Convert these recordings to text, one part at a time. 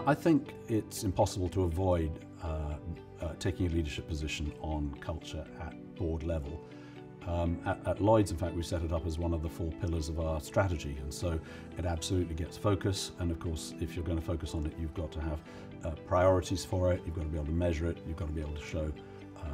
I think it's impossible to avoid taking a leadership position on culture at board level. At Lloyd's, in fact, we set it up as one of the 4 pillars of our strategy, and so it absolutely gets focus. And of course, if you're going to focus on it, you've got to have priorities for it, you've got to be able to measure it, you've got to be able to show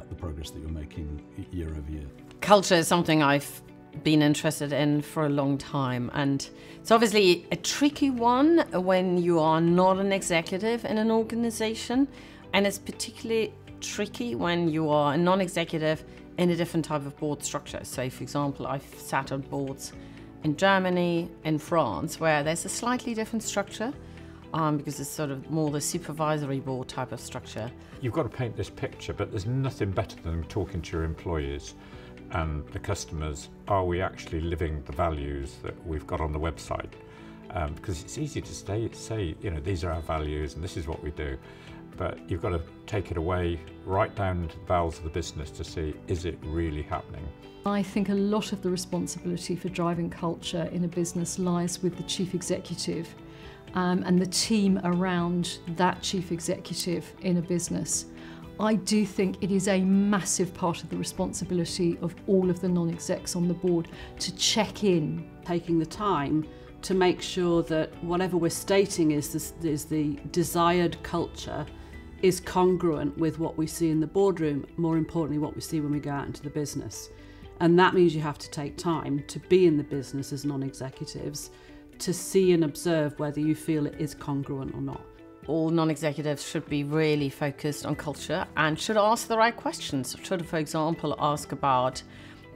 the progress that you're making year over year. Culture is something I've been interested in for a long time, and it's obviously a tricky one when you are not an executive in an organization, and it's particularly tricky when you are a non-executive in a different type of board structure. So for example, I've sat on boards in Germany, in France, where there's a slightly different structure because it's sort of more the supervisory board type of structure. You've got to paint this picture, but there's nothing better than talking to your employees and the customers. Are we actually living the values that we've got on the website? Because it's easy to say, you know, these are our values and this is what we do. But you've got to take it away, right down to the bowels of the business to see, is it really happening? I think a lot of the responsibility for driving culture in a business lies with the chief executive and the team around that chief executive in a business. I do think it is a massive part of the responsibility of all of the non-execs on the board to check in. Taking the time to make sure that whatever we're stating is the desired culture is congruent with what we see in the boardroom, more importantly what we see when we go out into the business. And that means you have to take time to be in the business as non-executives to see and observe whether you feel it is congruent or not. All non-executives should be really focused on culture and should ask the right questions. Should, for example, ask about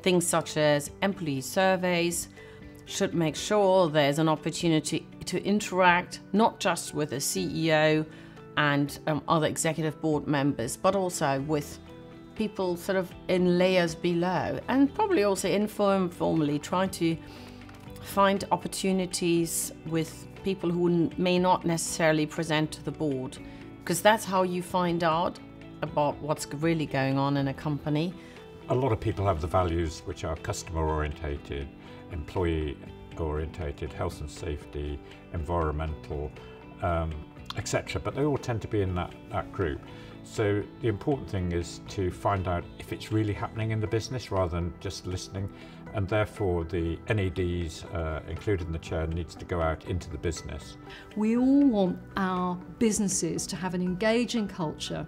things such as employee surveys, should make sure there's an opportunity to interact not just with the CEO and other executive board members, but also with people sort of in layers below, and probably also informally try to find opportunities with people who may not necessarily present to the board, because that's how you find out about what's really going on in a company. A lot of people have the values which are customer orientated, employee orientated, health and safety, environmental, etc. But they all tend to be in that group. So the important thing is to find out if it's really happening in the business rather than just listening, and therefore the NEDs, including the chair, needs to go out into the business. We all want our businesses to have an engaging culture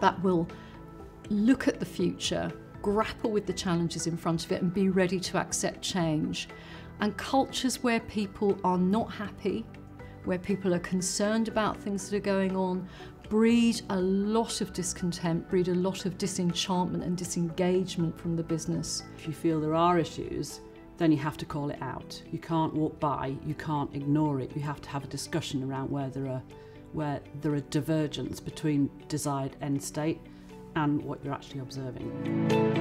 that will look at the future, grapple with the challenges in front of it and be ready to accept change. And cultures where people are not happy, where people are concerned about things that are going on, breed a lot of discontent, breed a lot of disenchantment and disengagement from the business. If you feel there are issues, then you have to call it out. You can't walk by, you can't ignore it. You have to have a discussion around where there are divergence between desired end state and what you're actually observing.